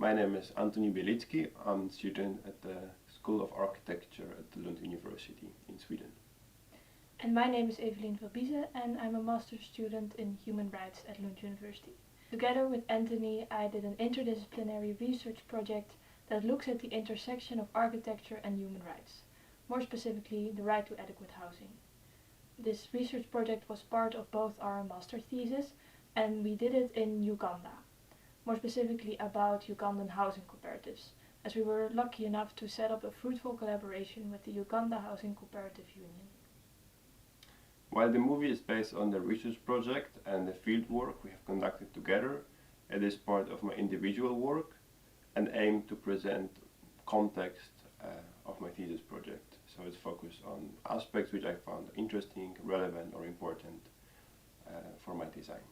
My name is Antoni Bielitsky. I'm a student at the School of Architecture at the Lund University in Sweden. And my name is Evelien Verbiesen and I'm a master's student in human rights at Lund University. Together with Antoni, I did an interdisciplinary research project that looks at the intersection of architecture and human rights, more specifically the right to adequate housing. This research project was part of both our master thesis and we did it in Uganda, more specifically about Ugandan housing cooperatives, as we were lucky enough to set up a fruitful collaboration with the Uganda Housing Cooperative Union. While the movie is based on the research project and the field work we have conducted together, it is part of my individual work and aim to present context of my thesis project. So it's focused on aspects which I found interesting, relevant or important for my design.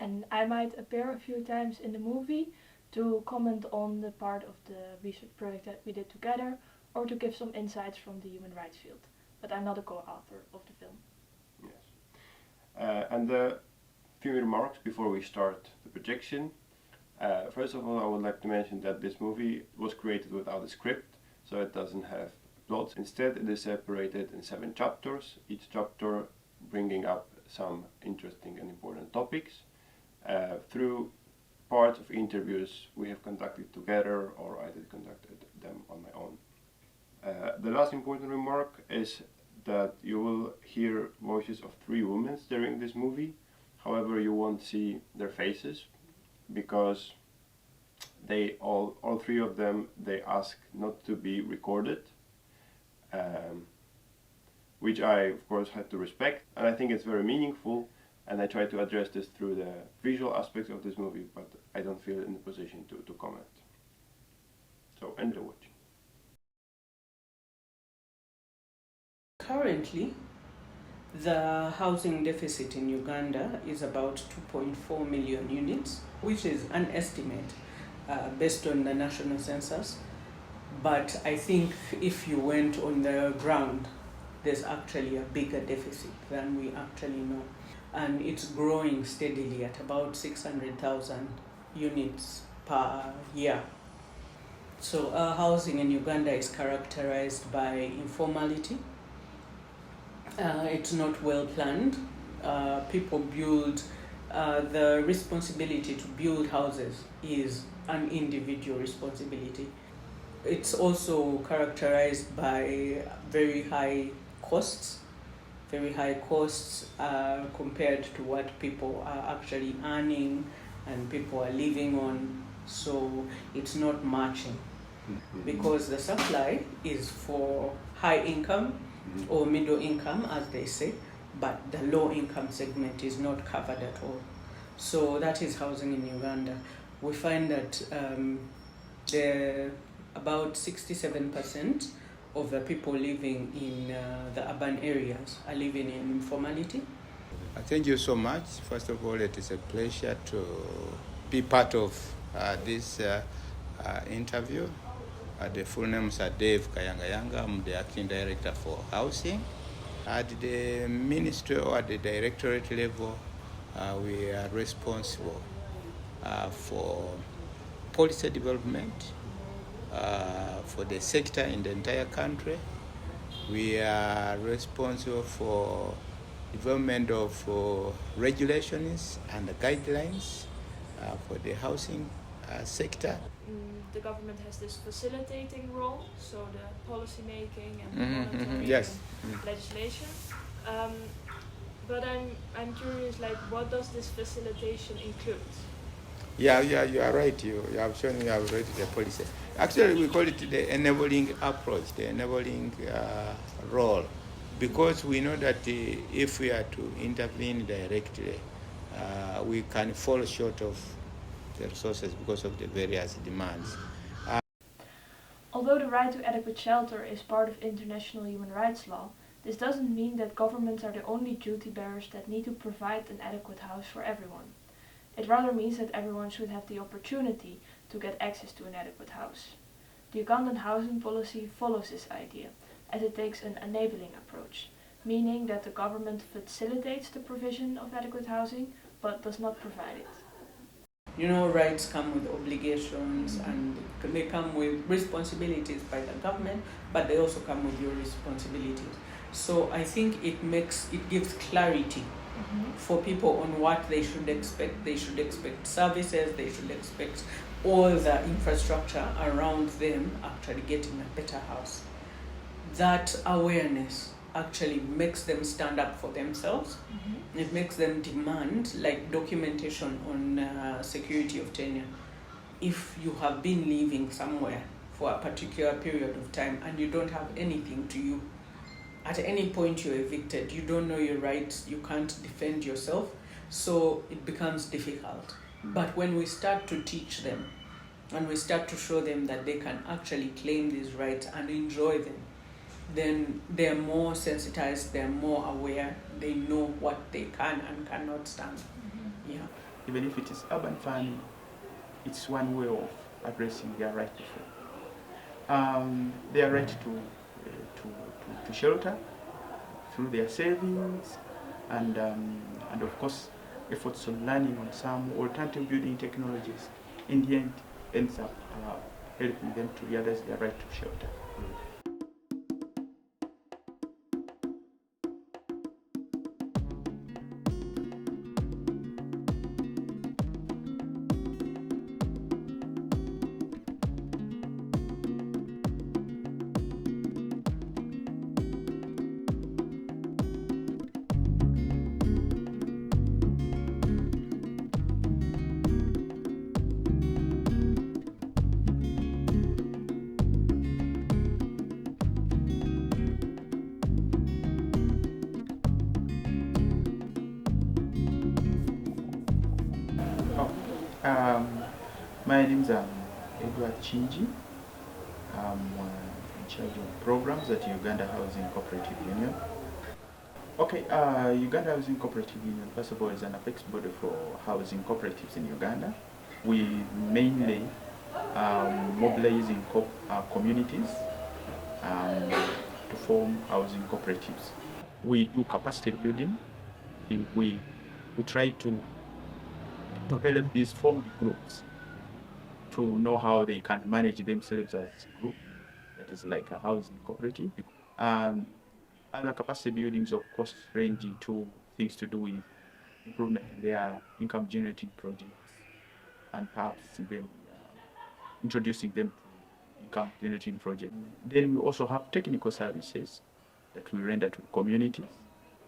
And I might appear a few times in the movie to comment on the part of the research project that we did together or to give some insights from the human rights field. But I'm not a co-author of the film. Yes. And a few remarks before we start the projection. First of all, I would like to mention that this movie was created without a script, so it doesn't have plots. Instead, it is separated in 7 chapters, each chapter bringing up some interesting and important topics. Through parts of interviews we have conducted together or I did conducted them on my own. The last important remark is that you will hear voices of 3 women during this movie. However, you won't see their faces because they all 3 of them, they ask not to be recorded, which I of course had to respect, and I think it's very meaningful. And I try to address this through the visual aspects of this movie, but I don't feel in the position to comment. So enjoy watching. Currently, the housing deficit in Uganda is about 2.4 million units, which is an estimate based on the national census. But I think if you went on the ground, there's actually a bigger deficit than we actually know. And it's growing steadily at about 600,000 units per year. So housing in Uganda is characterized by informality. It's not well planned. People build, the responsibility to build houses is an individual responsibility. It's also characterized by very high costs compared to what people are actually earning and people are living on, so it's not matching because the supply is for high income or middle income, as they say, but the low income segment is not covered at all. So that is housing in Uganda. We find that about 67% of the people living in the urban areas are living in informality. Thank you so much. First of all, it is a pleasure to be part of this interview. The full names are Dave Kayangayanga. I'm the acting director for housing. At the ministry or at the directorate level, we are responsible for policy development, for the sector in the entire country. We are responsible for development of regulations and guidelines for the housing sector. The government has this facilitating role, so the policy making and monitoring yes. and legislation. But I'm curious, like, what does this facilitation include? Yeah, you are right. You have shown me already the policy. Actually, we call it the enabling approach, the enabling role, because we know that if we are to intervene directly, we can fall short of the resources because of the various demands. Although the right to adequate shelter is part of international human rights law, this doesn't mean that governments are the only duty bearers that need to provide an adequate house for everyone. It rather means that everyone should have the opportunity to get access to an adequate house. The Ugandan housing policy follows this idea, as it takes an enabling approach, meaning that the government facilitates the provision of adequate housing, but does not provide it. You know, rights come with obligations, and they come with responsibilities by the government, but they also come with your responsibilities. So I think it gives clarity for people on what they should expect. They should expect services, they should expect all the infrastructure around them actually getting a better house. That awareness actually makes them stand up for themselves. It makes them demand, like documentation on security of tenure. If you have been living somewhere for a particular period of time and you don't have anything to you, at any point you're evicted, you don't know your rights, you can't defend yourself, so it becomes difficult. But when we start to teach them and we start to show them that they can actually claim these rights and enjoy them, then they're more sensitized, they're more aware, they know what they can and cannot stand. Yeah. Even if it is urban farming, it's one way of addressing their right to food. Their right to shelter through their savings, and of course efforts on learning on some alternative building technologies, in the end ends up helping them to realize their right to shelter. My name is Edward Chinji. I'm in charge of programs at Uganda Housing Cooperative Union. Okay, Uganda Housing Cooperative Union, first of all, is an apex body for housing cooperatives in Uganda. We mainly mobilize in communities to form housing cooperatives. We do capacity building. We try to help these formed groups to know how they can manage themselves as a group, that is like a housing cooperative. Other capacity buildings, of course, range into things to do with improvement in their income generating projects, and perhaps even introducing them to income generating projects. Then we also have technical services that we render to communities,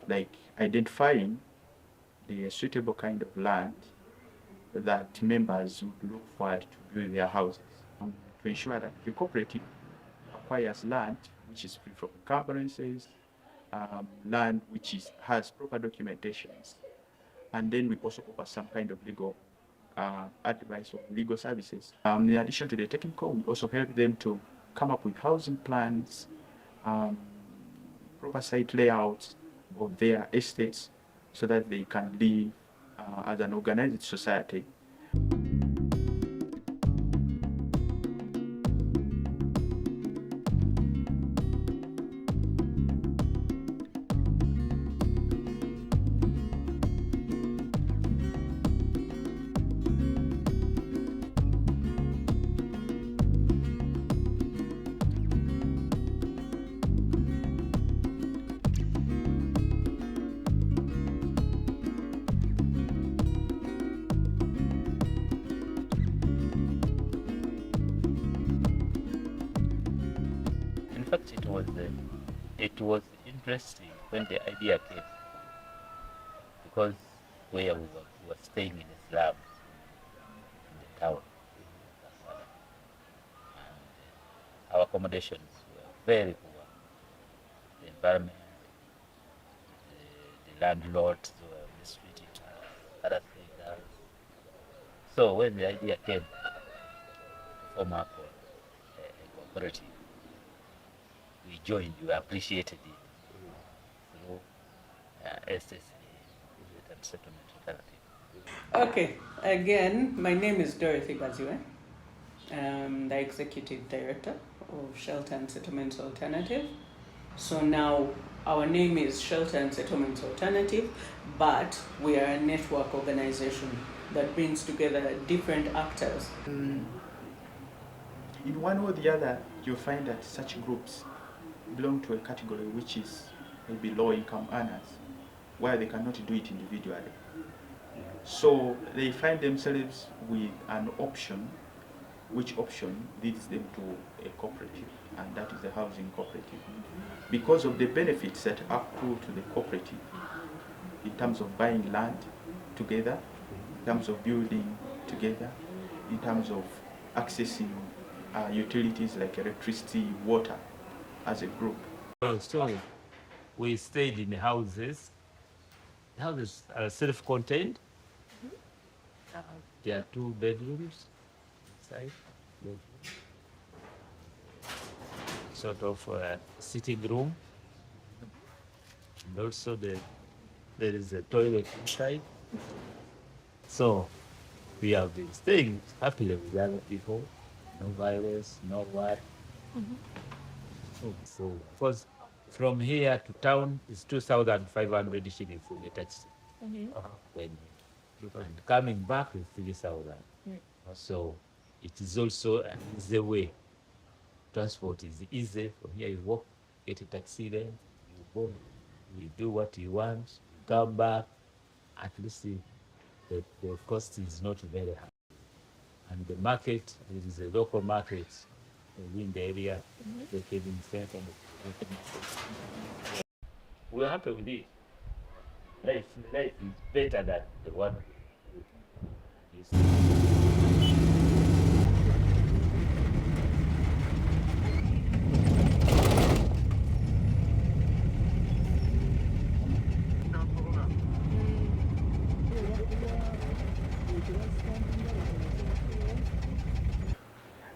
like identifying the suitable kind of land that members would look for to build their houses, to ensure that the cooperative acquires land which is free from encumbrances, land which has proper documentations, and then we also offer some kind of legal advice or legal services. In addition to the technical, we also help them to come up with housing plans, proper site layouts of their estates, so that they can live as an organized society. In fact, it was interesting when the idea came, because where we were staying in a slum in the town, and our accommodations were very poor. The environment, the landlords were mistreating us, other things. So when the idea came to form up a cooperative, we joined, we appreciated it through SSA and Settlement Alternative. Okay, again, my name is Dorothy Baziwe. I'm the Executive Director of Shelter and Settlements Alternative. So now our name is Shelter and Settlements Alternative, but we are a network organization that brings together different actors. In one or the other, you'll find that such groups belong to a category which is maybe low-income earners, where they cannot do it individually. So they find themselves with an option, which option leads them to a cooperative, and that is the housing cooperative. Because of the benefits that accrue to the cooperative, in terms of buying land together, in terms of building together, in terms of accessing utilities like electricity, water, as a group. So we stayed in houses. The houses are self-contained. There are 2 bedrooms inside. Sort of a sitting room. And also there is a toilet inside. So we have been staying happily with other people. No violence, no what. So because from here to town is 2,500 shillings in the taxi. And coming back is 3,000. So it is also an easy way. Transport is easy. From here you walk, get a taxi, then you go, you do what you want, you come back. At least the cost is not very high. And the market, it is a local market within the area. They can invest on it. We're happy with it. Life is better than the one we used to.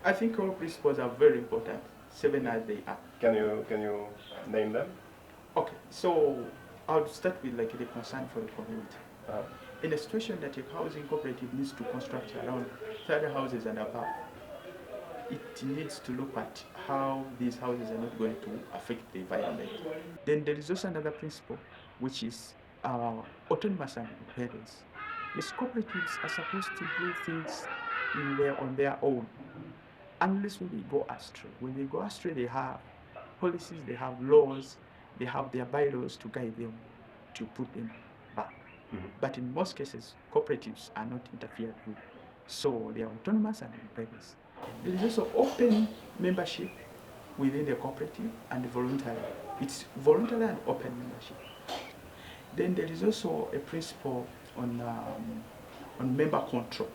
I think all principles are very important, 7 as they are. Can you name them? Okay, so I'll start with like the concern for the community. In a situation that a housing cooperative needs to construct around 30 houses and above, it needs to look at how these houses are not going to affect the environment. Then there is also another principle, which is autonomous and independence. These cooperatives are supposed to do things on their own, unless when they go astray. When they go astray, they have policies, they have laws, they have their bylaws to guide them, to put them back. But in most cases, cooperatives are not interfered with. So they are autonomous and independent. There is also open membership within the cooperative and voluntary. It's voluntary and open membership. Then there is also a principle on member control.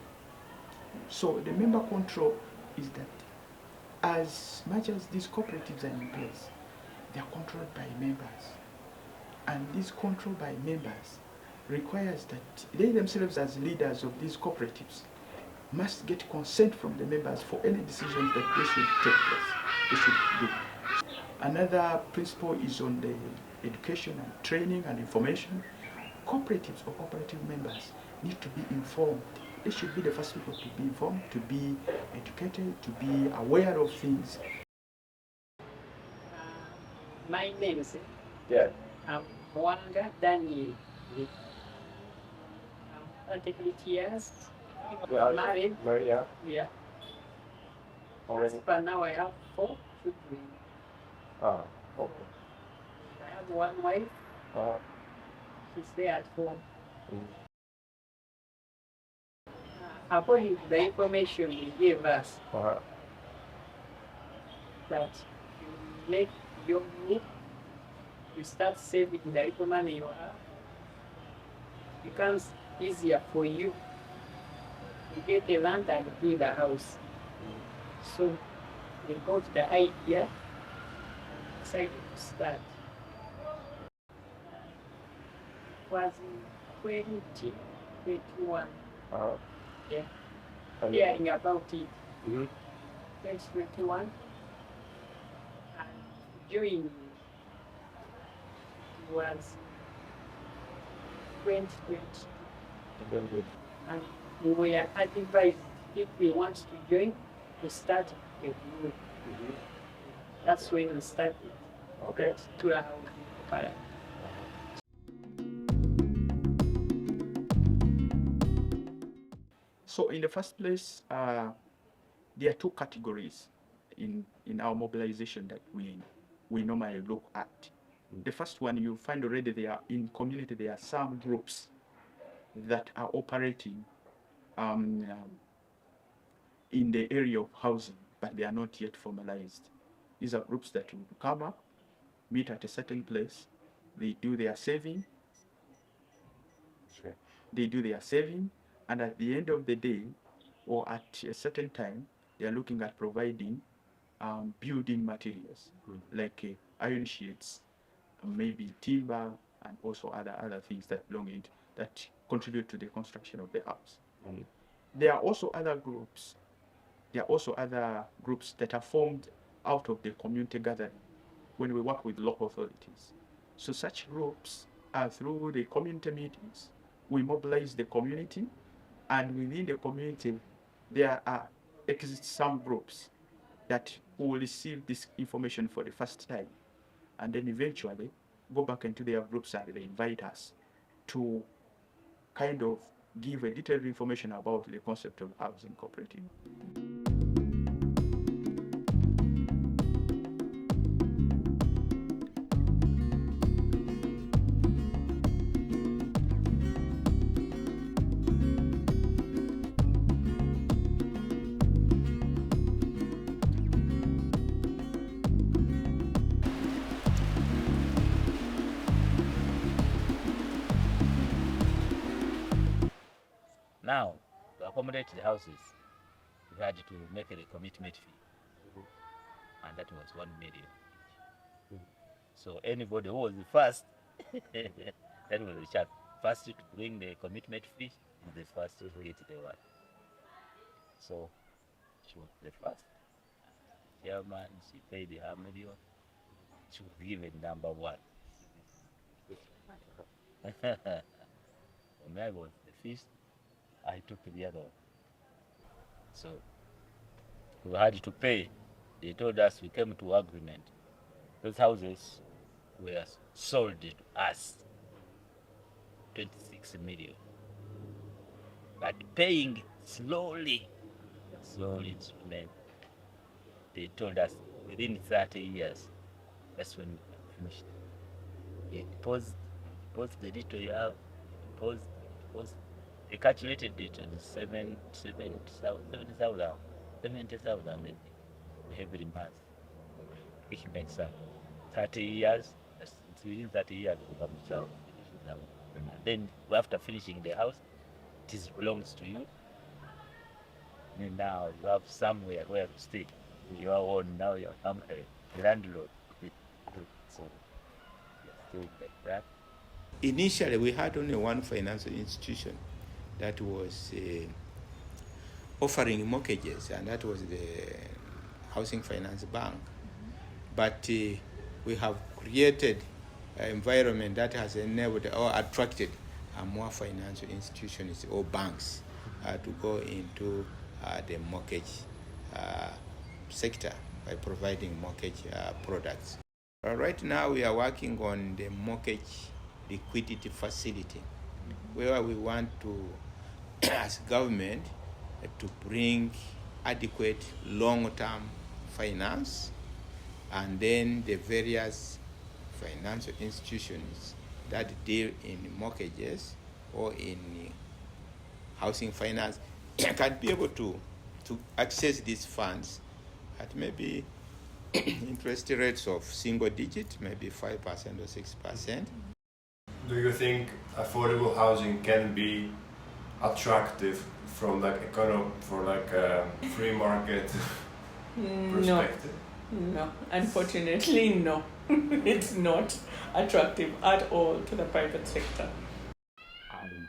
So the member control is that as much as these cooperatives are in place, they are controlled by members. And this control by members requires that they themselves as leaders of these cooperatives must get consent from the members for any decisions that they should take place, they should do. Another principle is on the education and training and information. Cooperatives or cooperative members need to be informed. They should be the first people to be informed, to be educated, to be aware of things. My name is Mwanga Daniel. I'm 38 years. Married. Married, yeah. Yeah. Already? But now I have 4 children. Okay. I have 1 wife. She's there at home. According to the information you gave us, that you make your move, you start saving the little money you have, it becomes easier for you to get a land and build a house. So they got the idea, decided to start. It was in 2021. Yeah. Hearing about it. 2021. And during it was 2020. And we were advised if we want to join, to start a group. That's when we started. Okay. to a housing cooperative. So in the first place, there are two categories in our mobilization that we normally look at. The first one, you find already there in community, there are some groups that are operating in the area of housing, but they are not yet formalized. These are groups that will come up, meet at a certain place, they do their saving, and at the end of the day, or at a certain time, they are looking at providing building materials like iron sheets, maybe timber, and also other things that belong in it that contribute to the construction of the house. There are also other groups. There are also other groups that are formed out of the community gathering when we work with local authorities. So such groups are through the community meetings. We mobilize the community, and within the community, there exist some groups that will receive this information for the first time, and then eventually go back into their groups and they invite us to kind of give a detailed information about the concept of housing cooperative. Now, to accommodate the houses, we had to make a commitment fee, and that was 1 million. So anybody who was the first, that was the chap. First to bring the commitment fee is the first to get the one. So she was the first. Chairman, she paid her million. She was given number 1. When I was the first, I took the other one. So we had to pay. They told us, we came to agreement. Those houses were sold to us 26 million. But paying slowly. They told us within 30 years, that's when we finished. They deposit the little you have, deposit. They calculated it at 70,000 every month, which makes up 30 years. Within 30 years, we come to then after finishing the house, it belongs to you. And now you have somewhere where to stay. You are own now. You are a landlord. So still like that. Initially, we had only one financial institution that was offering mortgages, and that was the Housing Finance Bank. But we have created an environment that has enabled or attracted more financial institutions or banks to go into the mortgage sector by providing mortgage products. Right now, we are working on the mortgage liquidity facility, where we want to, as government, to bring adequate long-term finance, and then the various financial institutions that deal in mortgages or in housing finance can be able to access these funds at maybe interest rates of single digit, maybe 5% or 6%. Do you think affordable housing can be attractive from like a free market perspective? No, unfortunately, no. It's not attractive at all to the private sector. And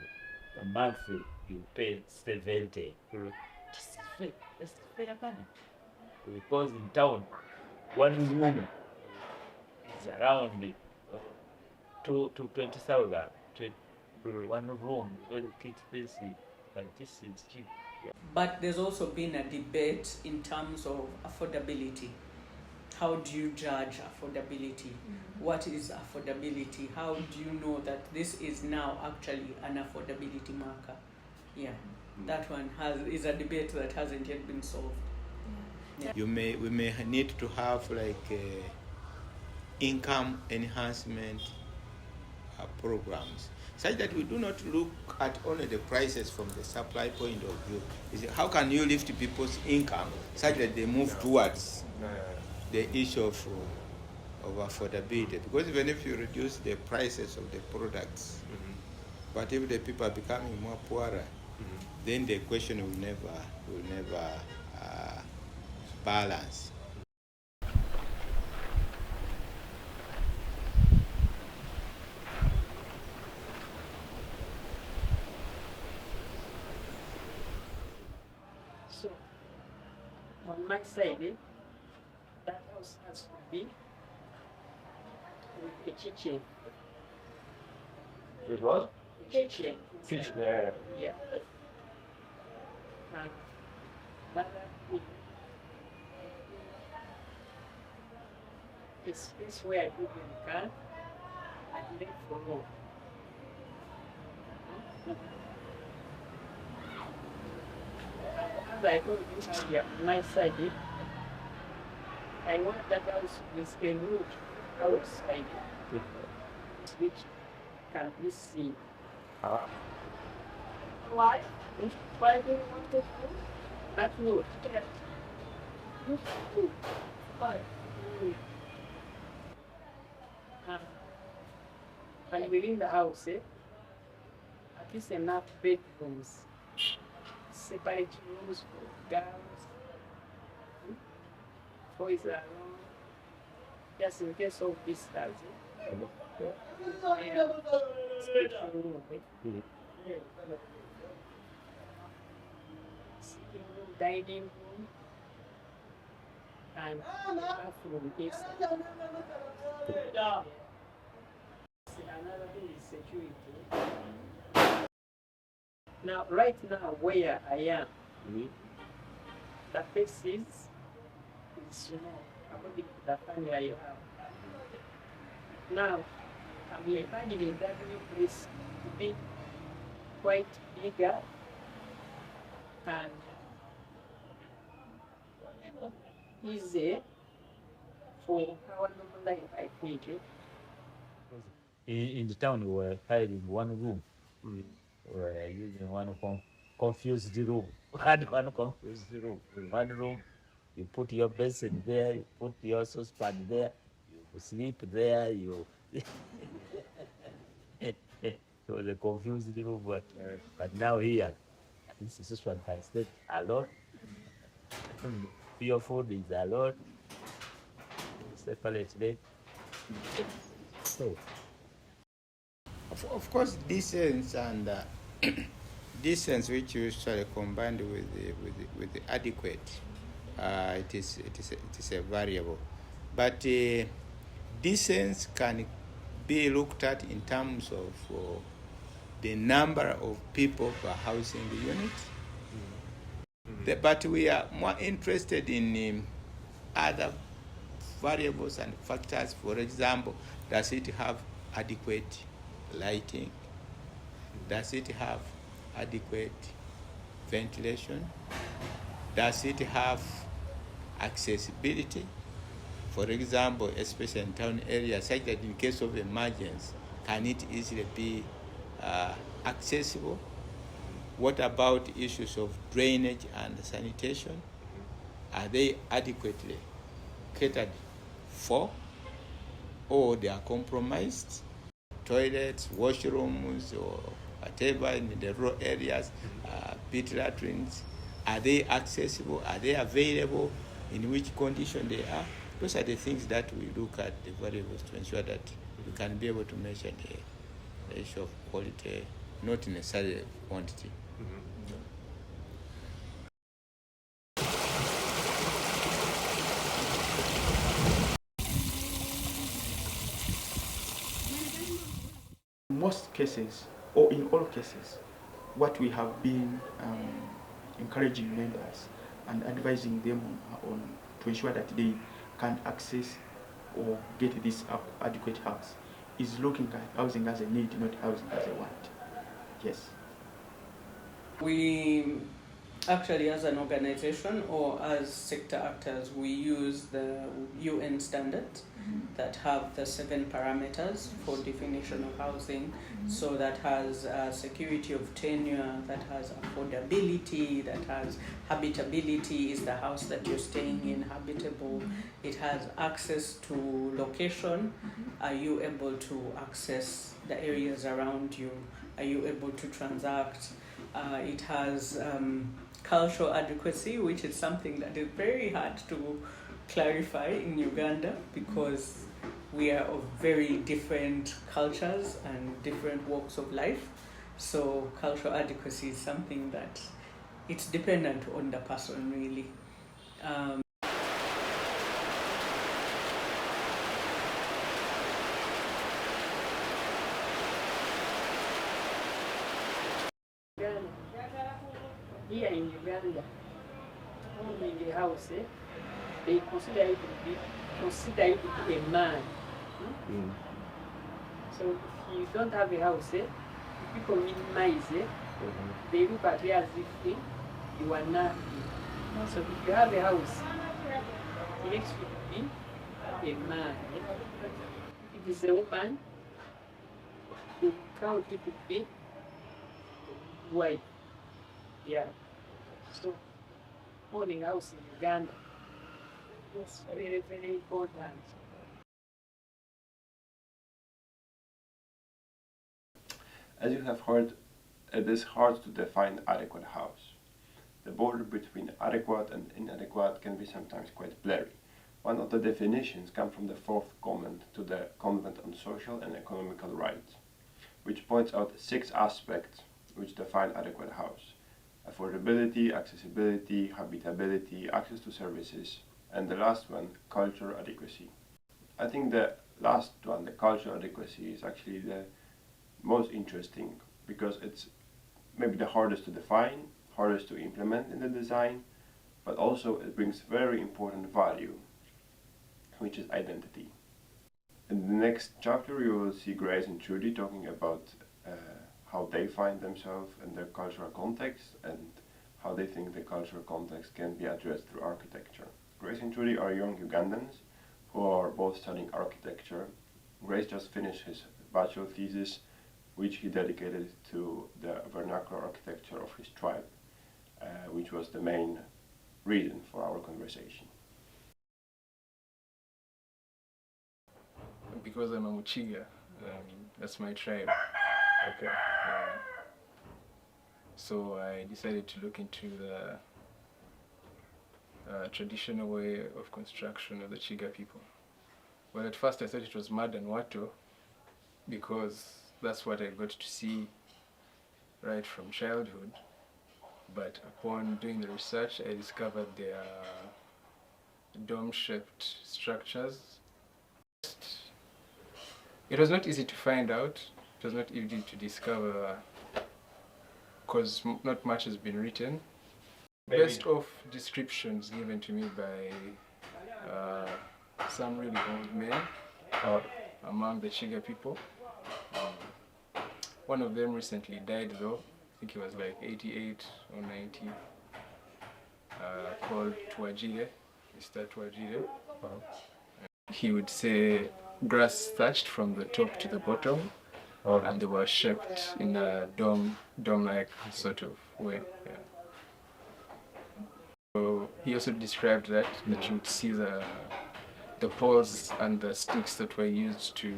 a month you pay 70. That's fair money. Because in town, one room is around 20,000. 1 room, very expensive, but this is cheap. But there's also been a debate in terms of affordability. how do you judge affordability? What is affordability? How do you know that this is now actually an affordability marker? Yeah, that one is a debate that hasn't yet been solved. Yeah. We may need to have like income enhancement programs, such that we do not look at only the prices from the supply point of view. How can you lift people's income such that they move towards the issue of affordability? Because even if you reduce the prices of the products, but if the people are becoming more poorer, then the question will never balance. So, on my side, that house has to be with a kitchen. It was? Kitchen. Kitchen, yeah. Yeah. And another thing, the space where I put the car, I left for more. As I told you earlier, on my side, I want that house with a roof outside, which can be seen. Why? Why do you want to do that road? Why? And within the house, at least enough bedrooms, separate rooms for girls, boys around, just in case of visitors. Special room, sitting room, dining room, and bathroom is another thing is security. Now, right now, where I am, the place is small according to the family I have. Now, I'm imagining that new place to be quite bigger and easy for our normal life, I think. In the town, we were hiring one room. We were using one confused room. Had one confused room. In one room, you put your basin there, you put your saucepan there, you sleep there, you. It was a confused room, but now here, this one can stay alone. Your food is alone, separately. So. Of course, distance and distance, which usually combined with the adequate, it is a variable, but distance can be looked at in terms of the number of people per housing unit. But we are more interested in other variables and factors. For example, does it have adequate lighting? Does it have adequate ventilation? Does it have accessibility? For example, especially in town areas, such that in case of emergency, can it easily be accessible? What about issues of drainage and sanitation? Are they adequately catered for, or they are compromised? Toilets, washrooms, or whatever in the rural areas, pit latrines, are they accessible? Are they available? In which condition they are? Those are the things that we look at, the variables, to ensure that we can be able to measure the issue of quality, not necessarily quantity. In most cases, or in all cases, what we have been encouraging members and advising them on to ensure that they can't access or get this adequate house, is looking at housing as a need, not housing as a want. Yes. We actually, as an organization or as sector actors, we use the UN standards that have the 7 parameters for definition of housing. So that has security of tenure, that has affordability, that has habitability, is the house that you're staying in habitable? It has access to location. Are you able to access the areas around you? Are you able to transact? It has cultural adequacy, which is something that is very hard to clarify in Uganda because we are of very different cultures and different walks of life. So cultural adequacy is something that it's dependent on the person, really. Here in Uganda, owning a house, they consider it to be a man. So if you don't have a house, people minimize it. They look at you as if you are nothing. So if you have a house, it makes you to be a man. If it's a woman, they count you to be white. Yeah. So owning a house in Uganda is very, very important. As you have heard, it is hard to define adequate house. The border between adequate and inadequate can be sometimes quite blurry. One of the definitions comes from the 4th comment to the Convent on Social and Economical Rights, which points out 6 aspects which define adequate house: affordability, accessibility, habitability, access to services, and the last one, cultural adequacy. I think the last one, the cultural adequacy, is actually the most interesting because it's maybe the hardest to define, hardest to implement in the design, but also it brings very important value, which is identity. In the next chapter you will see Grace and Trudy talking about how they find themselves in their cultural context and how they think the cultural context can be addressed through architecture. Grace and Trudy are young Ugandans who are both studying architecture. Grace just finished his bachelor thesis, which he dedicated to the vernacular architecture of his tribe, which was the main reason for our conversation. Because I'm a Muchiga, that's my tribe. Okay. So I decided to look into the traditional way of construction of the Chiga people. Well, at first I thought it was mud and water because that's what I got to see right from childhood. But upon doing the research, I discovered they are dome-shaped structures. It was not easy to find out. It was not easy to discover because not much has been written. Based off descriptions given to me by some really old men among the Chiga people. One of them recently died though. I think he was like 88 or 90. Called Tuajile, Mr. Tuajile. He would say grass thatched from the top to the bottom, and they were shaped in a dome-like sort of way. Yeah. So he also described that you would see the poles and the sticks that were used to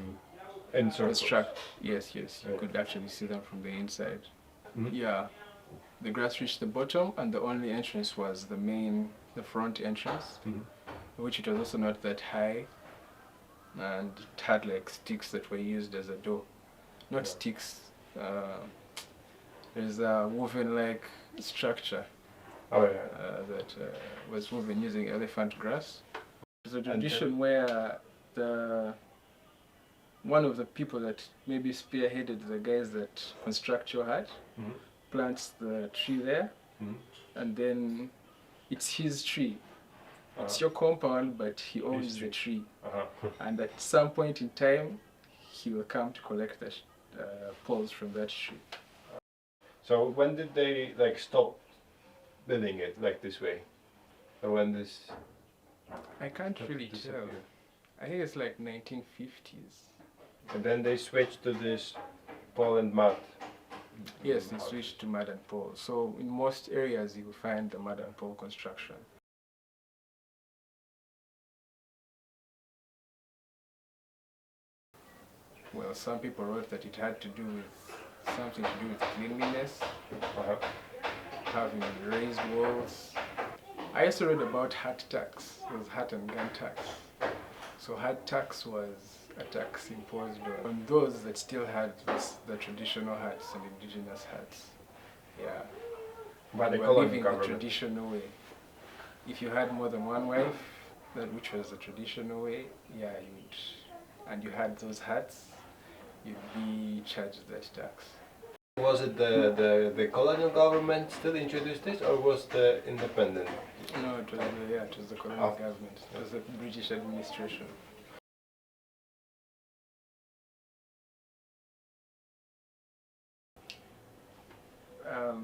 construct. Yes, you could actually see them from the inside. Yeah, the grass reached the bottom, and the only entrance was the front entrance, which it was also not that high, and it had like sticks that were used as a door. Not sticks. There's a woven-like structure that was woven using elephant grass. There's a tradition where one of the people that maybe spearheaded the guys that construct your hut plants the tree there, and then it's his tree. It's your compound, but he owns the tree. Uh-huh. And at some point in time, he will come to collect the poles from that tree. So when did they like stop building it like this way? Or when this? I can't really tell. I think it's like 1950s. And then they switched to this pole and mud. Yes, they switched to mud and pole. So in most areas you will find the mud and pole construction. Well, some people wrote that it had to do with something to do with cleanliness, having raised walls. I also read about hat tax. It was hat and gun tax. So hat tax was a tax imposed on those that still had the traditional hats and indigenous hats. Yeah. By the were colonial living government. the traditional way. If you had more than one wife, which was the traditional way, yeah, and you had those hats, you'd be charged that tax. Was it the colonial government still introduced this, or was the independent? No, it was the colonial government. It was the British administration.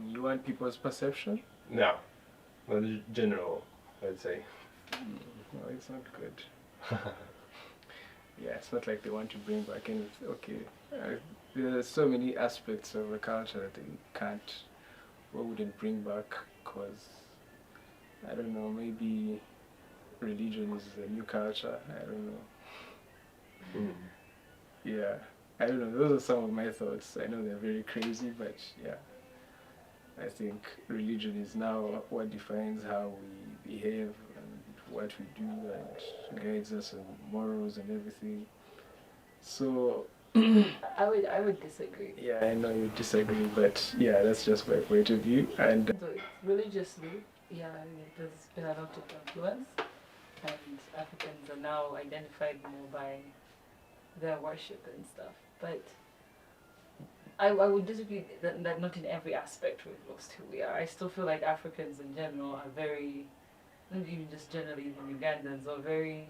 You want people's perception? No. Well, general, let's say. No, it's not good. Yeah, it's not like they want to bring back anything. Okay, there are so many aspects of the culture that they can't or wouldn't bring back, because, I don't know, maybe religion is a new culture, I don't know. Yeah, I don't know, those are some of my thoughts. I know they're very crazy, but yeah. I think religion is now what defines how we behave and what we do and guides us in morals and everything. So I would disagree. yeah, I know you disagree, but yeah, that's just my point of view. And So religiously, yeah, there's been a lot of influence, and Africans are now identified more by their worship and stuff. But I would disagree that not in every aspect we've lost who we are. I still feel like Africans in general are very, not even just generally even Ugandans, are very,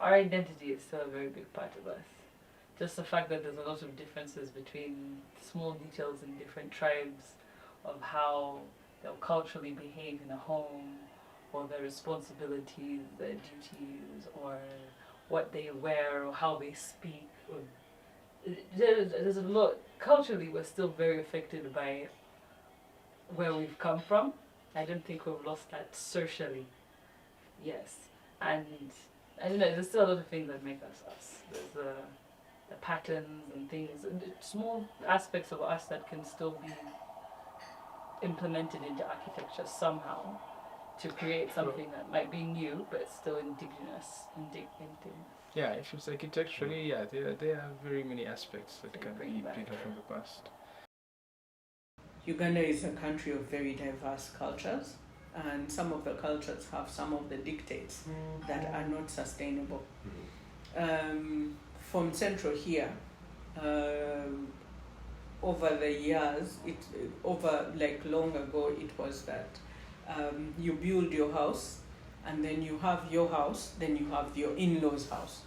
our identity is still a very big part of us. Just the fact that there's a lot of differences between small details in different tribes of how they'll culturally behave in a home, or their responsibilities, their duties, or what they wear, or how they speak. There's a lot. Culturally, we're still very affected by where we've come from. I don't think we've lost that socially. Yes. And I don't know, there's still a lot of things that make us us. There's the patterns and things, and small aspects of us that can still be implemented into architecture somehow to create something that might be new but still indigenous. yeah, if it's architecturally, yeah, there are very many aspects that can be taken from the past. Uganda is a country of very diverse cultures, and some of the cultures have some of the dictates that are not sustainable. From central here, over the years, long ago, it was that you build your house, and then you have your house, then you have your in-laws' house.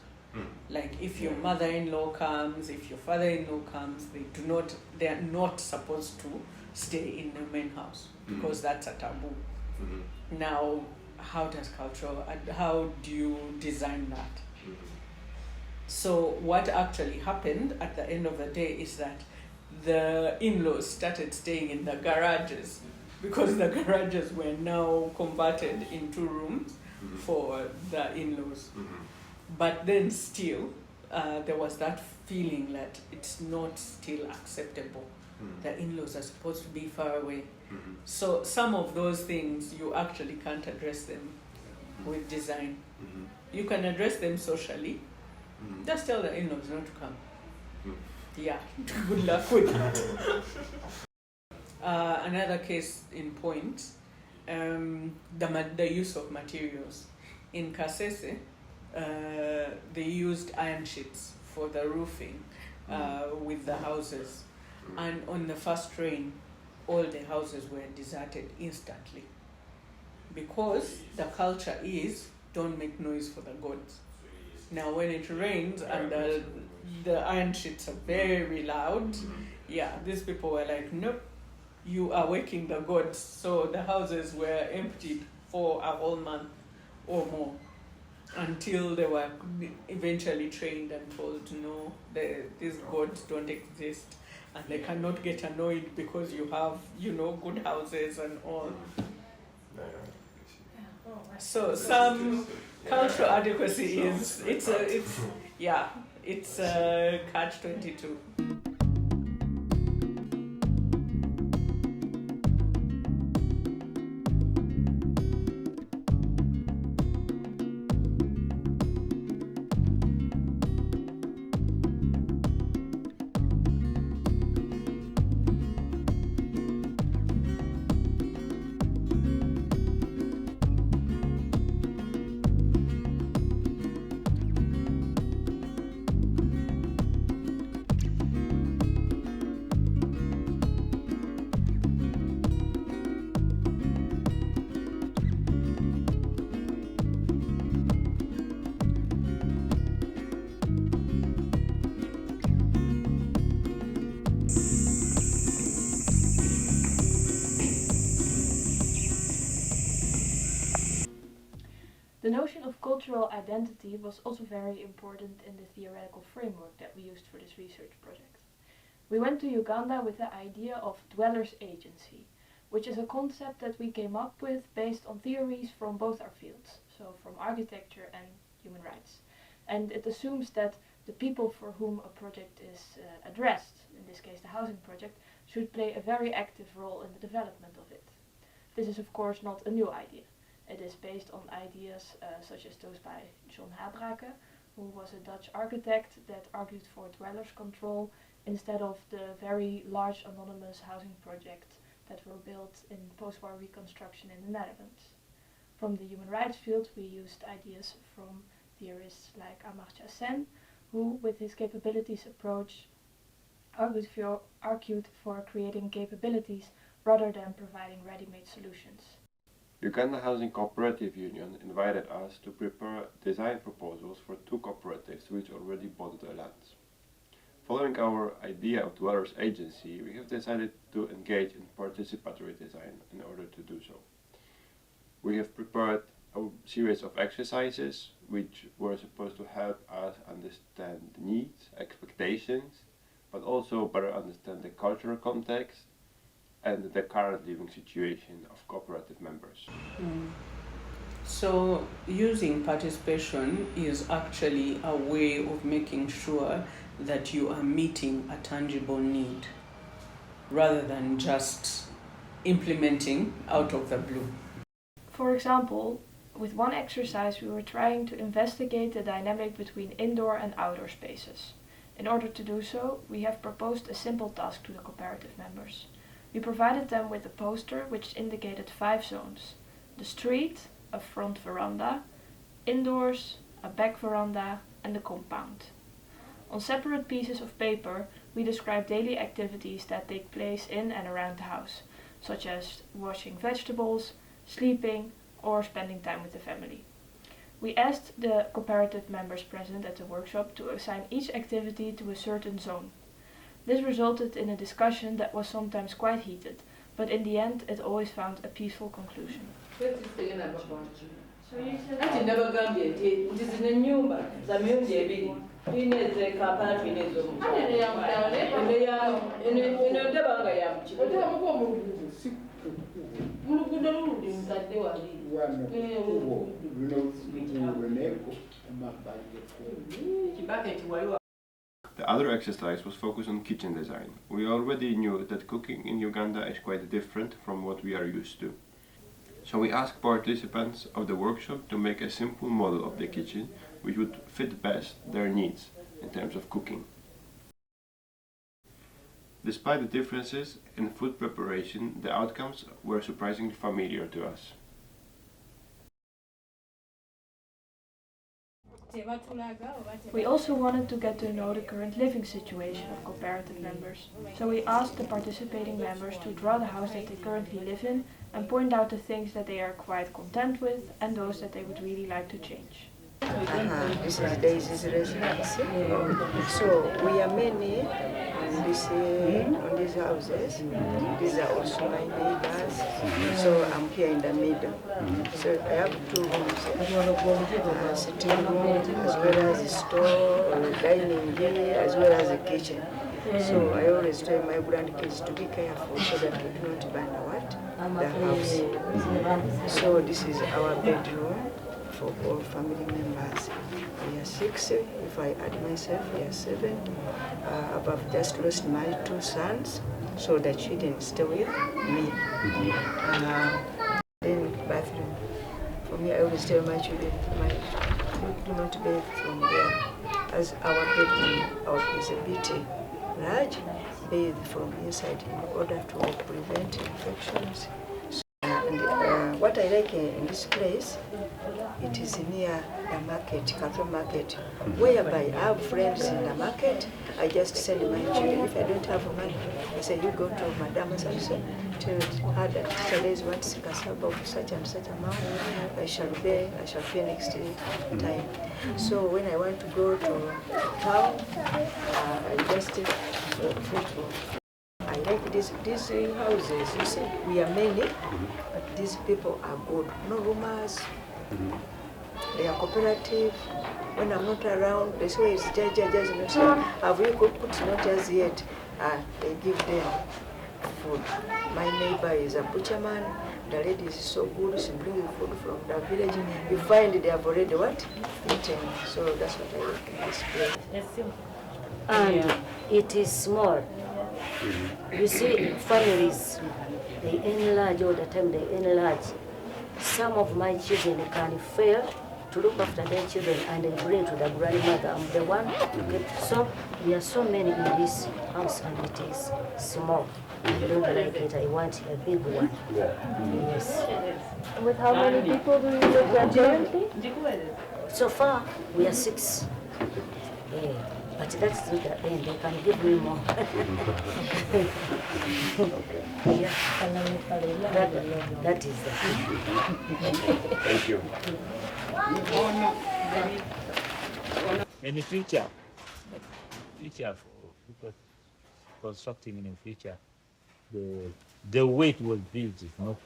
Like if your mother-in-law comes, if your father-in-law comes, they are not supposed to stay in the main house because that's a taboo. Now, how do you design that? So what actually happened at the end of the day is that the in-laws started staying in the garages, because the garages were now converted into rooms for the in-laws. But then still, there was that feeling that it's not still acceptable. The in-laws are supposed to be far away. So some of those things, you actually can't address them with design. You can address them socially. Just tell the in-laws not to come. Yeah, good luck with that. Another case in point, the use of materials. In Kasese, they used iron sheets for the roofing with the houses. And on the first rain, all the houses were deserted instantly. because the culture is don't make noise for the gods. Now when it rains and the iron sheets are very loud, these people were like, nope, you are waking the gods. So the houses were emptied for a whole month or more until they were eventually trained and told, no, these gods don't exist and they cannot get annoyed because you have, good houses and all. So some cultural adequacy it's a catch-22. The notion of cultural identity was also very important in the theoretical framework that we used for this research project. We went to Uganda with the idea of dwellers' agency, which is a concept that we came up with based on theories from both our fields, so from architecture and human rights. And it assumes that the people for whom a project is addressed, in this case the housing project, should play a very active role in the development of it. This is of course not a new idea. It is based on ideas such as those by John Habrake, who was a Dutch architect that argued for dwellers control instead of the very large anonymous housing projects that were built in post-war reconstruction in the Netherlands. From the human rights field, we used ideas from theorists like Amartya Sen, who, with his capabilities approach, argued for creating capabilities rather than providing ready-made solutions. Uganda Housing Cooperative Union invited us to prepare design proposals for 2 cooperatives which already bought their lands. Following our idea of dwellers' agency, we have decided to engage in participatory design in order to do so. We have prepared a series of exercises which were supposed to help us understand the needs, expectations, but also better understand the cultural context and the current living situation of cooperative members. So using participation is actually a way of making sure that you are meeting a tangible need rather than just implementing out of the blue. For example, with one exercise we were trying to investigate the dynamic between indoor and outdoor spaces. In order to do so, we have proposed a simple task to the cooperative members. We provided them with a poster which indicated 5 zones: the street, a front veranda, indoors, a back veranda, and the compound. On separate pieces of paper, we describe daily activities that take place in and around the house, such as washing vegetables, sleeping, or spending time with the family. We asked the cooperative members present at the workshop to assign each activity to a certain zone. This resulted in a discussion that was sometimes quite heated, but in the end it always found a peaceful conclusion. The other exercise was focused on kitchen design. We already knew that cooking in Uganda is quite different from what we are used to. So we asked participants of the workshop to make a simple model of the kitchen which would fit best their needs in terms of cooking. Despite the differences in food preparation, the outcomes were surprisingly familiar to us. We also wanted to get to know the current living situation of cooperative members, so we asked the participating members to draw the house that they currently live in and point out the things that they are quite content with and those that they would really like to change. This is Daisy's residence. So we are many on these houses. These are also my neighbors. So I'm here in the middle. So I have 2 rooms, sitting room, as well as a store, dining here, as well as a kitchen. So I always tell my grandkids to be careful so that we do not burn the house. So this is our bedroom for all family members. We are 6. If I add myself, we are 7. I've just lost my 2 sons, so the children stay with me. Then bathroom. For me, I always tell my children, do not bathe from there, as our bedroom is a bit large. Bathe from inside in order to prevent infections. And what I like in this place, it is near the market, cafe market, whereby I have friends in the market. I just send my children. If I don't have money, I say, you go to Madame Salsa, tell her that today's want cassava of such and such amount. I shall pay next time. So when I want to go to town, I just I like these houses. You see, we are many, but these people are good. No rumors. They are cooperative. When I'm not around, they say it's just not say, have you put notice yet? They give them food. My neighbor is a butcherman. The lady is so good. She brings food from the village. You find they have already what? Eaten. So that's what I like in this place. And it is small. You see, families, they enlarge all the time, they enlarge. Some of my children can fail to look after their children and they bring to the grandmother. I'm the one to get. So we are so many in this house and it is small. I don't like it, I want a big one. Yes. With how many people do you live there currently? So far, we are 6. Yeah. But that's to the end, they can give me more. Yeah. That is the thing. Thank you. In the future for constructing in the future, the way it was built is not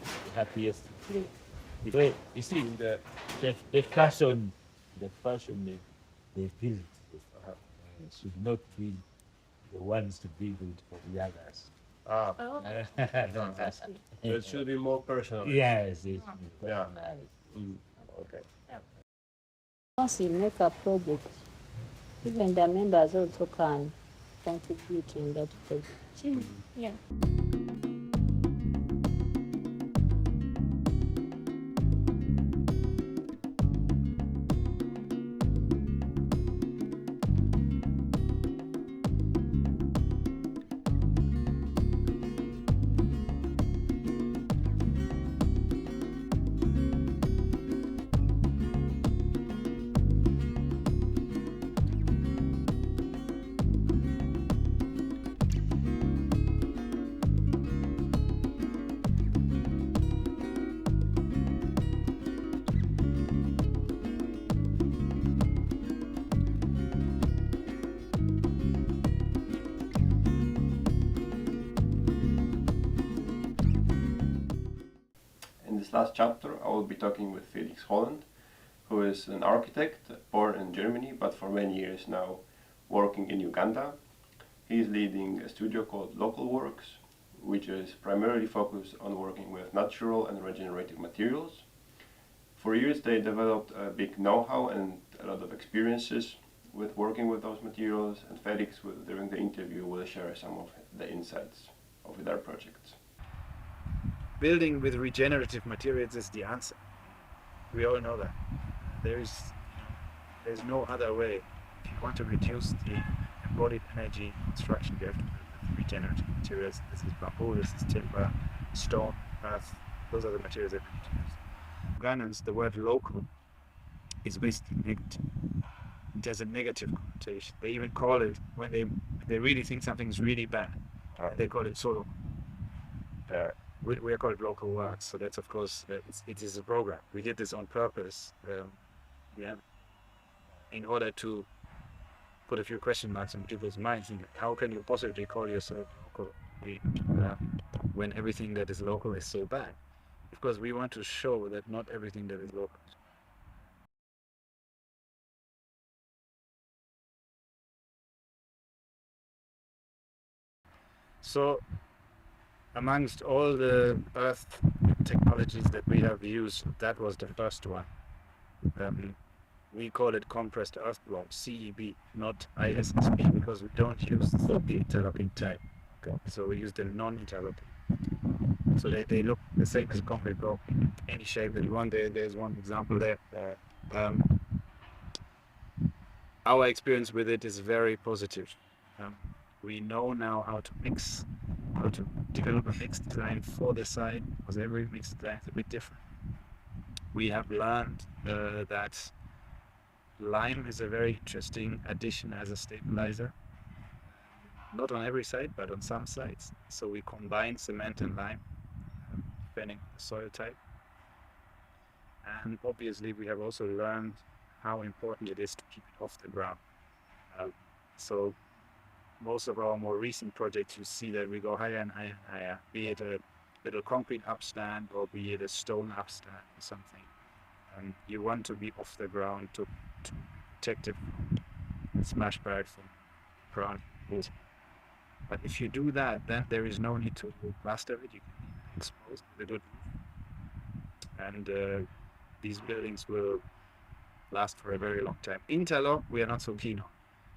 the happiest. The way you see the fashion they built should not be the ones to build it for the others. So it should be more personal. Yes, it's Yeah. Okay. Once you make a project, even the members also can contribute in that project. Yeah. In this last chapter, I will be talking with Felix Holland, who is an architect born in Germany, but for many years now working in Uganda. He is leading a studio called Local Works, which is primarily focused on working with natural and regenerative materials. For years, they developed a big know-how and a lot of experiences with working with those materials, and Felix, during the interview, will share some of the insights of their projects. Building with regenerative materials is the answer. We all know that. There's no other way. If you want to reduce the embodied energy construction, you have to build with regenerative materials. This is bamboo, this is timber, stone, earth. Those are the materials that we need to use. Ugandans, the word local is basically negative. It has a negative connotation. They even call it, when they really think something's really bad, they call it sort of, we call it local work. So that's, of course, it is a program. We did this on purpose, in order to put a few question marks in people's minds. How can you possibly call yourself local when everything that is local is so bad? Because we want to show that not everything that is local. So, amongst all the earth technologies that we have used, that was the first one. We call it compressed earth block, CEB, not ISSB, because we don't use the interlocking type. Okay. So we use the non-interlocking. So they look the same as a concrete block, any shape that you want. There's one example there. Our experience with it is very positive. We know now how to develop a mixed design for the site, because every mixed design is a bit different. We have learned that lime is a very interesting addition as a stabilizer. Not on every site, but on some sites. So we combine cement and lime, depending on the soil type. And obviously we have also learned how important it is to keep it off the ground. So most of our more recent projects, you see that we go higher and higher and higher, be it a little concrete upstand or be it a stone upstand or something. You want to be off the ground to protect it from smash back from ground. But if you do that, then there is no need to plaster it. You can leave it exposed with a good roof. And these buildings will last for a very long time. Interlock, we are not so keen on,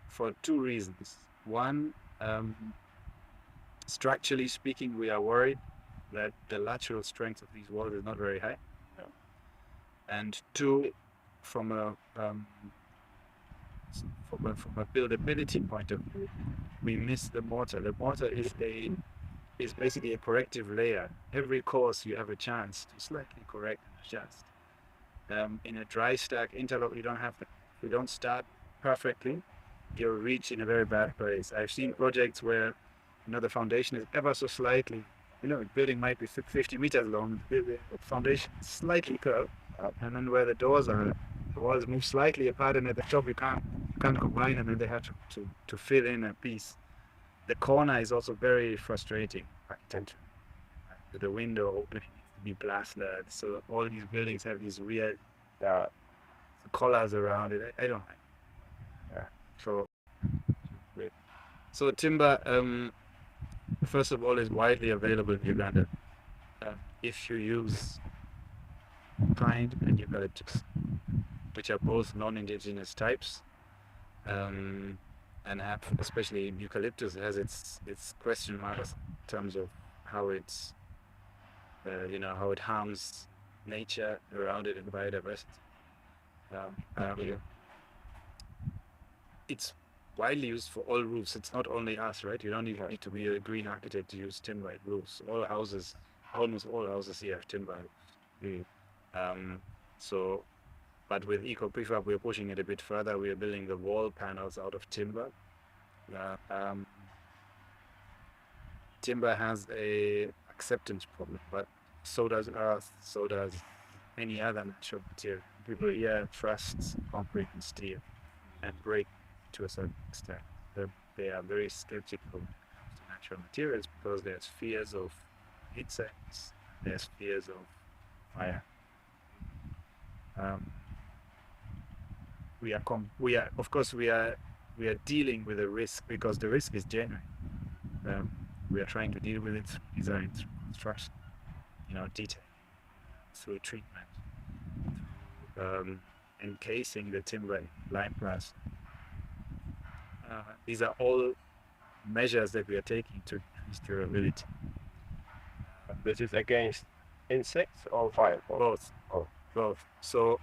for two reasons. One, structurally speaking, we are worried that the lateral strength of these walls is not very high. And two, from a buildability point of view, we miss the mortar. The mortar is basically a corrective layer. Every course you have a chance to slightly correct and adjust. In a dry stack interlock, you don't have that. If you don't start perfectly, you'll reach in a very bad place. I've seen projects where the foundation is ever so slightly, the building might be 50 meters long, the foundation is slightly curved, and then where the doors are, the walls move slightly apart, and at the top you can't combine, and then they have to fill in a piece. The corner is also very frustrating. The window opening needs to be plastered, so all these buildings have these weird collars around it. I don't like. So timber, first of all, is widely available in Uganda. If you use pine and eucalyptus, which are both non-indigenous types, and have, especially eucalyptus, has its question marks in terms of how it's, how it harms nature around it and biodiversity. It's widely used for all roofs. It's not only us, right? You don't even need to be a green architect to use timber roofs. All houses, almost all houses here have timber. But with Eco Prefab, we're pushing it a bit further. We are building the wall panels out of timber. Timber has a acceptance problem, but so does earth, so does any other natural material. People here trust concrete and steel and break to a certain extent. They are very skeptical when it comes to natural materials because there's fears of insects, there's fears of fire. Of course, we are dealing with a risk because the risk is genuine. We are trying to deal with it through design, through construction, detail, through treatment, encasing the timber in lime glass. These are all measures that we are taking to increase durability. This is against insects or fire? Both. Both. So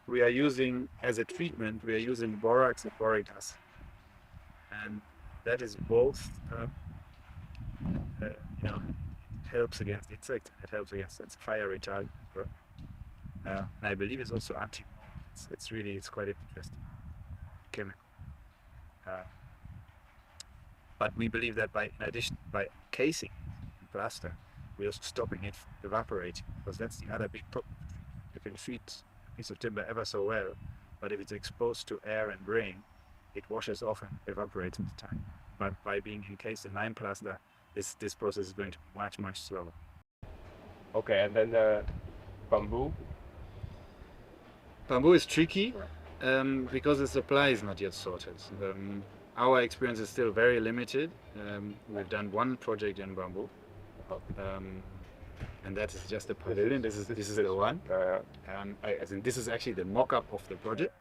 we are using, as a treatment, we are using borax and boric acid. And that is both, it helps against insects, it helps against fire retardant. And I believe it's also anti-mold. it's quite interesting chemical. But we believe that by casing plaster, we're also stopping it from evaporating, because that's the other big problem. You can treat a piece of timber ever so well, but if it's exposed to air and rain, it washes off and evaporates with time. But by being encased in lime plaster, this process is going to be much slower. Okay, and then the bamboo. Bamboo is tricky because the supply is not yet sorted. Our experience is still very limited. We've done one project in bamboo, and that is just a pavilion. This is the one. I think this is actually the mock-up of the project.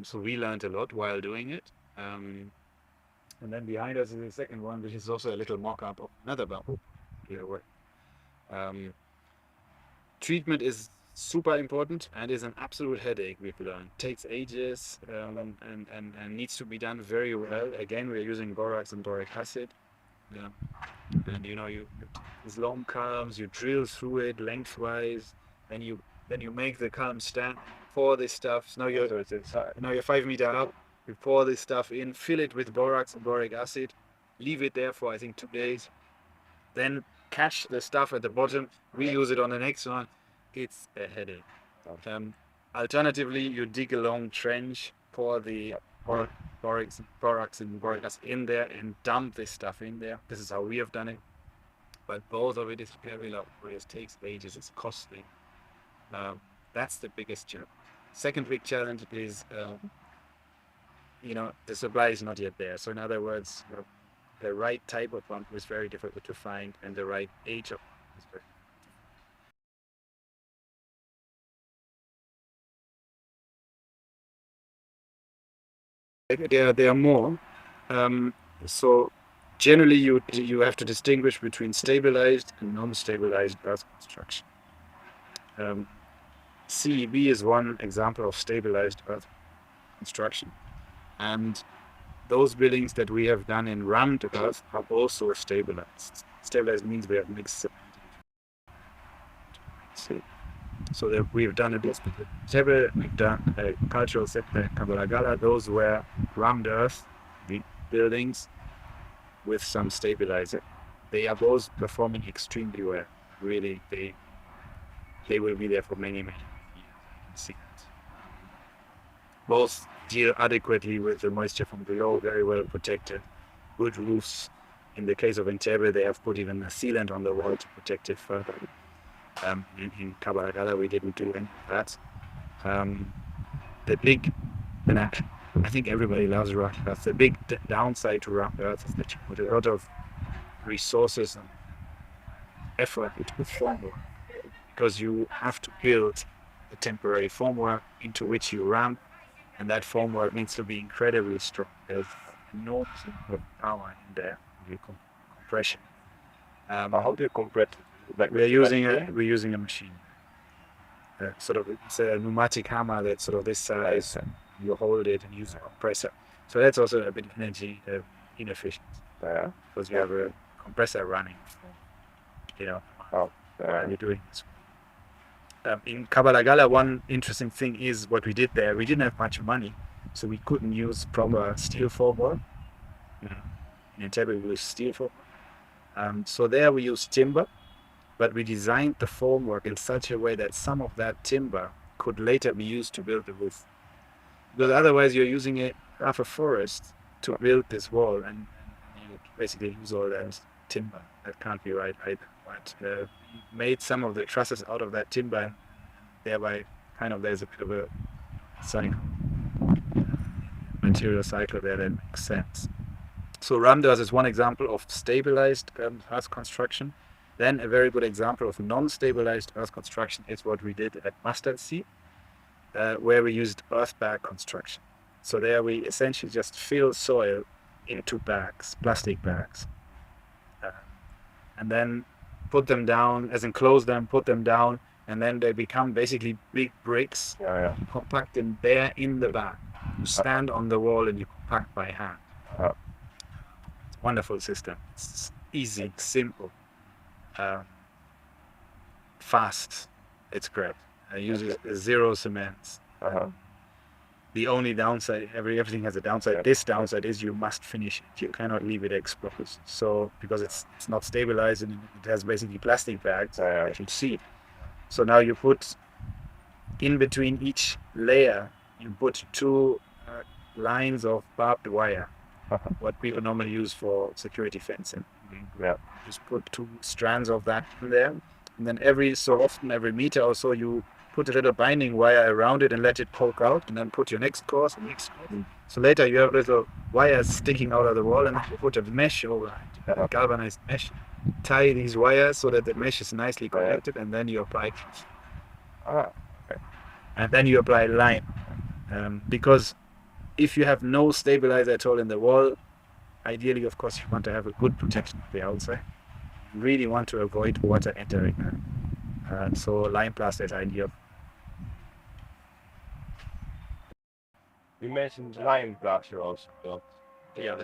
So we learned a lot while doing it. And then behind us is the second one, which is also a little mock-up of another bamboo. Treatment is super important and is an absolute headache, we've learned. Takes ages and needs to be done very well. Again, we're using borax and boric acid. And you these long columns, you drill through it lengthwise, then you make the column stand, pour this stuff. So now you're 5 meters up, you pour this stuff in, fill it with borax and boric acid, leave it there for I think 2 days, then catch the stuff at the bottom, reuse it on the next one. It's a headache. Alternatively, you dig a long trench, pour the borax and boric acid in there and dump this stuff in there. This is how we have done it. But both of it is very laborious, takes ages, it's costly. That's the biggest challenge. Second big challenge is, the supply is not yet there. So in other words, the right type of bamboo is very difficult to find, and the right age of bamboo is very difficult. There are more. So generally you have to distinguish between stabilized and non-stabilized earth construction. CEB is one example of stabilized earth construction, and those buildings that we have done in rammed earth are also stabilized. Stabilized means we have mixed cement. So that we've done a bit with Tebe, we've done a cultural center in Kabalagala. Those were rammed earth buildings with some stabilizer. They are both performing extremely well. Really, they will be there for many years. You can see that. Both deal adequately with the moisture from below, very well protected, good roofs. In the case of Entebbe, they have put even a sealant on the wall to protect it further. In Kabalagala, we didn't do any of that. I think everybody loves rough earth. The big downside to rough earth is that you put a lot of resources and effort into the formwork, because you have to build a temporary formwork into which you ramp, and that formwork needs to be incredibly strong. There's enormous amount of power in there, compression. How do you compress? We're using a machine. It's a pneumatic hammer that's sort of this size. You hold it and use a compressor. So that's also a bit energy inefficient. Because you have a compressor running. While you're doing this. In Kabalagala, one interesting thing is what we did there. We didn't have much money, so we couldn't use proper steel formwork. In Entebbe, we used steel formwork. So there we used timber, but we designed the formwork in such a way that some of that timber could later be used to build the roof. Because otherwise you're using half a forest to build this wall, and you basically use all that timber. That can't be right either. But we made some of the trusses out of that timber, and thereby there's a bit of a cycle, material cycle there that makes sense. So rammed earth is one example of stabilized earth construction. Then a very good example of non-stabilized earth construction is what we did at Mustard Sea, where we used earth bag construction. So there we essentially just fill soil into bags, plastic bags, and then put them down, close them, put them down, and then they become basically big bricks, compact in there in the bag. You stand on the wall and you compact by hand. It's a wonderful system. It's easy, simple, fast. It's great. It uses zero cement, The only downside, everything has a downside. This downside is you must finish it. You cannot leave it exposed. So because it's not stabilized and it has basically plastic bags that you see. So now you put in between each layer, you put two lines of barbed wire, what people normally use for security fencing. Just put two strands of that in there, and then every so often, every meter or so, you put a little binding wire around it and let it poke out, and then put your next course and next course. So later you have little wires sticking out of the wall, and you put a mesh over it, a galvanized mesh. Tie these wires so that the mesh is nicely connected, and then you apply and then you apply lime. Because if you have no stabilizer at all in the wall, ideally, of course, you want to have a good protection of the outside. You really want to avoid water entering. So lime plaster is ideal. You mentioned lime plaster also. Yeah,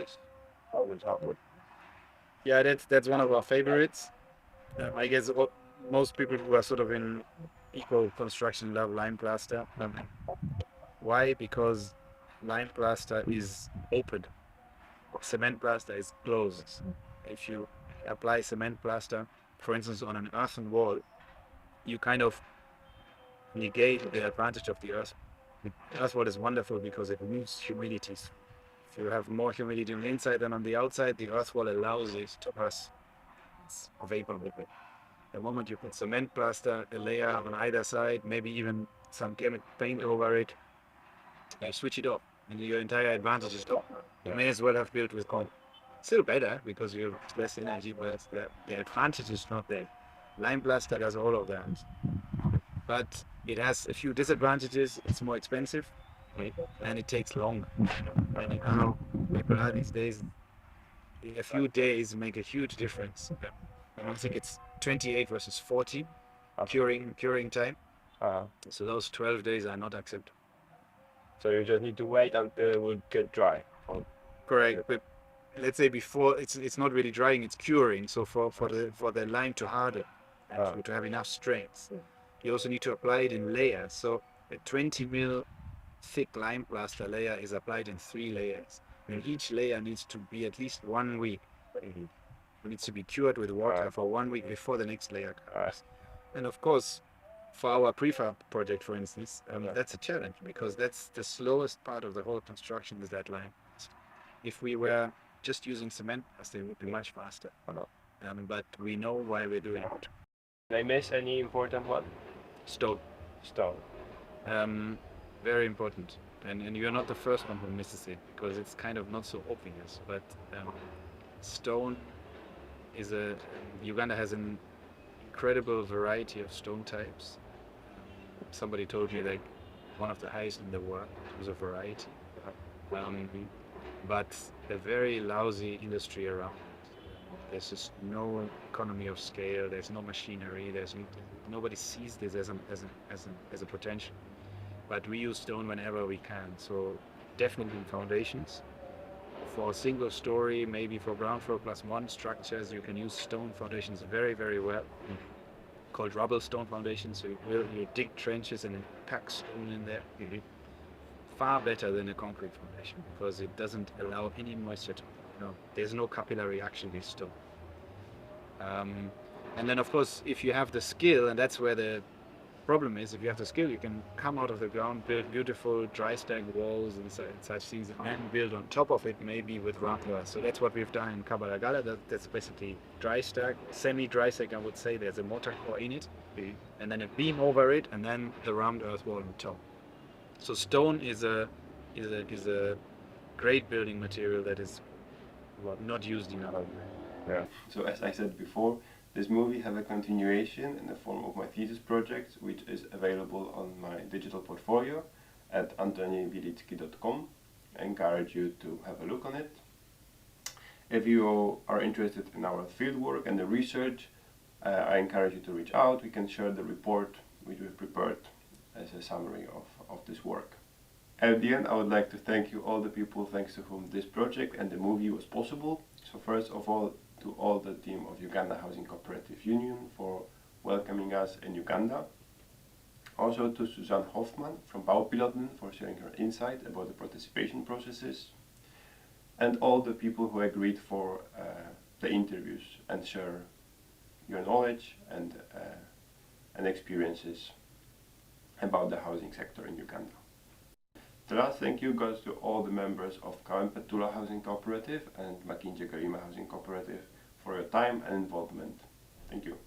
yeah, that's one of our favorites. I guess most people who are sort of in eco construction love lime plaster. Why? Because lime plaster is open. Cement plaster is closed. If you apply cement plaster, for instance, on an earthen wall, you kind of negate the advantage of the earth. The earth wall is wonderful because it moves humidity. If you have more humidity on the inside than on the outside, the earth wall allows it to pass vapor with it. The moment you put cement plaster, a layer on either side, maybe even some chemical paint over it, you switch it off, and your entire advantage is gone. You may as well have built with concrete. Still better because you have less energy, but the advantage is not there. Lime plaster does all of that, but it has a few disadvantages. It's more expensive, and it takes longer. And you know, people are these days. A few days make a huge difference. I think it's 28 versus 40 curing time. So those 12 days are not acceptable. So you just need to wait until it will get dry. Correct, but let's say before it's not really drying, it's curing. So for the lime to harden and to have enough strength, you also need to apply it in layers. So a 20 mil thick lime plaster layer is applied in 3 layers, and each layer needs to be at least 1 week. It needs to be cured with water for 1 week before the next layer comes. And of course, for our prefab project, for instance, that's a challenge because that's the slowest part of the whole construction is that lime. If we were just using cement plaster, it would be much faster. But we know why we're doing it. Did I miss any important one? Stone. Very important. And you're not the first one who misses it because it's kind of not so obvious. But stone is Uganda has an incredible variety of stone types. Somebody told me like one of the highest in the world was a variety. But a very lousy industry around. There's just no economy of scale. There's no machinery. Nobody sees this as a potential. But we use stone whenever we can. So definitely foundations. For a single story, maybe for ground floor +1 structures, you can use stone foundations very, very well. Called rubble stone foundations. So you dig trenches and then pack stone in there. Far better than a concrete foundation because it doesn't allow any moisture to. There's no capillary action with stone. And then of course, if you have the skill, and that's where the problem is, if you have the skill, you can come out of the ground, build beautiful dry stack walls and such things, and then build on top of it, maybe with round earth. So that's what we've done in Kabalagala. That's basically dry stack, semi-dry stack. I would say there's a mortar core in it, and then a beam over it, and then the round earth wall on top. So stone is a great building material that is not used enough. So as I said before, this movie has a continuation in the form of my thesis project, which is available on my digital portfolio at antonibilicki.com. I encourage you to have a look on it. If you are interested in our fieldwork and the research, I encourage you to reach out. We can share the report which we've prepared as a summary of this work. At the end, I would like to thank you, all the people thanks to whom this project and the movie was possible. So first of all, to all the team of Uganda Housing Cooperative Union for welcoming us in Uganda. Also to Suzanne Hofman from Bouwpiloten for sharing her insight about the participation processes, and all the people who agreed for the interviews and share your knowledge and experiences about the housing sector in Uganda. The last thank you goes to all the members of Kawempetula Housing Cooperative and Makinje Karima Housing Cooperative for your time and involvement. Thank you.